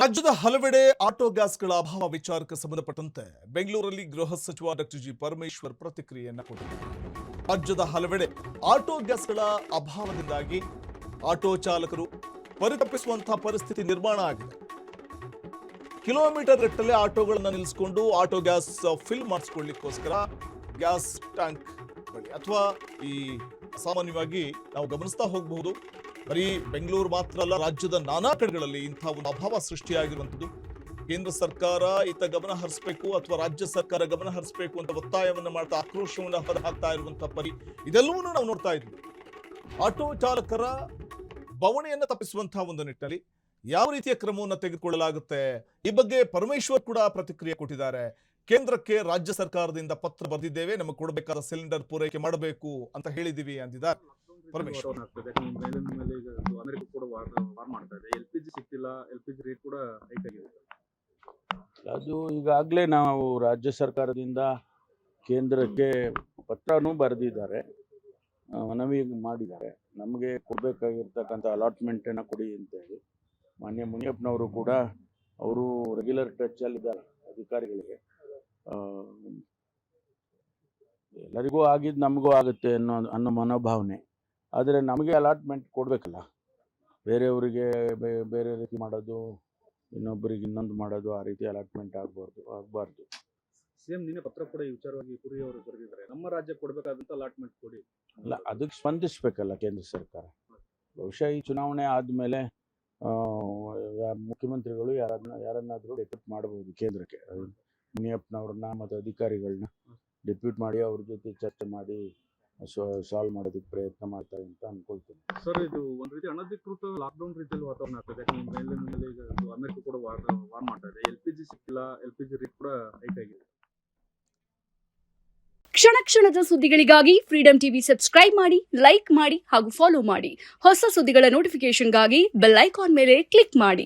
ರಾಜ್ಯದ ಹಲವೆಡೆ ಆಟೋ ಗ್ಯಾಸ್ಗಳ ಅಭಾವ ವಿಚಾರಕ್ಕೆ ಸಂಬಂಧಪಟ್ಟಂತೆ ಬೆಂಗಳೂರಲ್ಲಿ ಗೃಹ ಸಚಿವ ಡಾಕ್ಟರ್ ಜಿ ಪರಮೇಶ್ವರ್ ಪ್ರತಿಕ್ರಿಯೆಯನ್ನು ಕೊಟ್ಟಿದ್ದಾರೆ. ರಾಜ್ಯದ ಹಲವೆಡೆ ಆಟೋ ಗ್ಯಾಸ್ಗಳ ಅಭಾವದಿಂದಾಗಿ ಆಟೋ ಚಾಲಕರು ಪರಿತಪಿಸುವಂತಹ ಪರಿಸ್ಥಿತಿ ನಿರ್ಮಾಣ ಆಗಿದೆ. ಕಿಲೋಮೀಟರ್ ಗಟ್ಟಲೆ ಆಟೋಗಳನ್ನು ನಿಲ್ಲಿಸಿಕೊಂಡು ಆಟೋ ಗ್ಯಾಸ್ ಫಿಲ್ ಮಾಡಿಸ್ಕೊಳ್ಳಿಕ್ಕೋಸ್ಕರ ಗ್ಯಾಸ್ ಟ್ಯಾಂಕ್ ಬಳಿ ಅಥವಾ ಈ ಸಾಮಾನ್ಯವಾಗಿ ನಾವು ಗಮನಿಸ್ತಾ ಹೋಗಬಹುದು. ಬರೀ ಬೆಂಗಳೂರು ಮಾತ್ರ ಅಲ್ಲ, ರಾಜ್ಯದ ನಾನಾ ಕಡೆಗಳಲ್ಲಿ ಇಂತಹ ಒಂದು ಅಭಾವ ಸೃಷ್ಟಿಯಾಗಿರುವಂಥದ್ದು. ಕೇಂದ್ರ ಸರ್ಕಾರ ಇತ್ತ ಗಮನ ಹರಿಸಬೇಕು ಅಥವಾ ರಾಜ್ಯ ಸರ್ಕಾರ ಗಮನ ಹರಿಸಬೇಕು ಅಂತ ಒತ್ತಾಯವನ್ನು ಮಾಡ್ತಾ ಆಕ್ರೋಶವನ್ನು ಹೊರಹಾಕ್ತಾ ಇರುವಂತಹ ಇದೆಲ್ಲವನ್ನೂ ನಾವು ನೋಡ್ತಾ ಇದ್ವಿ. ಆಟೋ ಚಾಲಕರ ಬವಣೆಯನ್ನು ತಪ್ಪಿಸುವಂತಹ ಒಂದು ನಿಟ್ಟಿನಲ್ಲಿ ಯಾವ ರೀತಿಯ ಕ್ರಮವನ್ನು ತೆಗೆದುಕೊಳ್ಳಲಾಗುತ್ತೆ, ಈ ಬಗ್ಗೆ ಪರಮೇಶ್ವರ್ ಕೂಡ ಪ್ರತಿಕ್ರಿಯೆ ಕೊಟ್ಟಿದ್ದಾರೆ. ಕೇಂದ್ರಕ್ಕೆ ರಾಜ್ಯ ಸರ್ಕಾರದಿಂದ ಪತ್ರ ಬರೆದಿದ್ದೇವೆ, ನಮಗೆ ಕೊಡಬೇಕಾದ ಸಿಲಿಂಡರ್ ಪೂರೈಕೆ ಮಾಡಬೇಕು ಅಂತ ಹೇಳಿದೀವಿ ಅಂದಿದ್ದಾರೆ ಪರಮೇಶ್ವರ್. ಅದು ಈಗಾಗಲೇ ನಾವು ರಾಜ್ಯ ಸರ್ಕಾರದಿಂದ ಕೇಂದ್ರಕ್ಕೆ ಪತ್ರನೂ ಬರೆದಿದ್ದಾರೆ, ಮನವಿ ಮಾಡಿದ್ದಾರೆ. ನಮಗೆ ಕೊಡಬೇಕಾಗಿರ್ತಕ್ಕಂಥ ಅಲಾಟ್ಮೆಂಟನ್ನು ಕೊಡಿ ಅಂತೇಳಿ. ಮಾನ್ಯ ಮುನಿಯಪ್ಪನವರು ಕೂಡ ಅವರು ರೆಗ್ಯುಲರ್ ಟಚ್ಚಲ್ಲಿದ್ದಾರೆ ಅಧಿಕಾರಿಗಳಿಗೆ. ಎಲ್ಲರಿಗೂ ಆಗಿದ್ದು ನಮಗೂ ಆಗುತ್ತೆ ಅನ್ನೋ ಮನೋಭಾವನೆ. ಆದರೆ ನಮಗೆ ಅಲಾಟ್ಮೆಂಟ್ ಕೊಡಬೇಕಲ್ಲ, ಬೇರೆಯವರಿಗೆ ಬೇರೆ ರೀತಿ ಮಾಡೋದು, ಇನ್ನೊಬ್ಬರಿಗೆ ಇನ್ನೊಂದು ಮಾಡೋದು, ಆ ರೀತಿ ಅಲಾಟ್ಮೆಂಟ್ ಆಗಬಾರ್ದು. ಸಿಎಂ ನಿನ್ನೆ ಪತ್ರ ಕೂಡ ಈ ವಿಚಾರವಾಗಿ ಪುರಿ ಅವರು ಬರೆದಿದ್ದಾರೆ, ನಮ್ಮ ರಾಜ್ಯಕ್ಕೆ ಕೊಡಬೇಕಾದಂತ ಅಲಾಟ್ಮೆಂಟ್ ಕೊಡಿ. ಅಲ್ಲ, ಅದಕ್ಕೆ ಸ್ಪಂದಿಸಬೇಕಲ್ಲ ಕೇಂದ್ರ ಸರ್ಕಾರ. ಬಹುಶಃ ಈ ಚುನಾವಣೆ ಆದಮೇಲೆ ಮುಖ್ಯಮಂತ್ರಿಗಳು ಯಾರನ್ನಾದರೂ ಡೆಪ್ಯೂಟ್ ಮಾಡಬಹುದು ಕೇಂದ್ರಕ್ಕೆ. ಮುನಿಯಪ್ಪನವ್ರನ್ನ ಮತ್ತು ಅಧಿಕಾರಿಗಳನ್ನ ಡೆಪ್ಯೂಟ್ ಮಾಡಿ ಅವ್ರ ಜೊತೆ ಚರ್ಚೆ ಮಾಡಿ ಸಾಲ್ವ್ ಮಾಡೋದಕ್ಕೆ ಪ್ರಯತ್ನ ಮಾಡ್ತಾರೆ ಅಂತ ಅನ್ಕೊಳ್ತೀನಿ. ಸರ್, ಇದು ಒಂದ್ ರೀತಿ ಅನಧಿಕೃತ ಲಾಕ್ಡೌನ್ ರೀತಿಯಲ್ಲಿ ವಾತಾವರಣ ಆಗ್ತದೆ. ಮೇಲಿನ ಈಗ ಅಮೆರಿಕ ಕೂಡ ವಾರ್ ಮಾಡ್ತಾ ಇದೆ. LPG ಸಿಕ್ಕಿಲ್ಲ, LPG ರೇಟ್ ಕೂಡ ಹೈಕ್ ಆಗಿದೆ. ಕ್ಷಣ ಕ್ಷಣದ ಸುದ್ದಿಗಳಿಗಾಗಿ ಫ್ರೀಡಂ ಟಿವಿ ಸಬ್ಸ್ಕ್ರೈಬ್ ಮಾಡಿ, ಲೈಕ್ ಮಾಡಿ ಹಾಗೂ ಫಾಲೋ ಮಾಡಿ. ಹೊಸ ಸುದ್ದಿಗಳ ನೋಟಿಫಿಕೇಶನ್ಗಾಗಿ ಬೆಲ್ ಐಕಾನ್ ಮೇಲೆ ಕ್ಲಿಕ್ ಮಾಡಿ.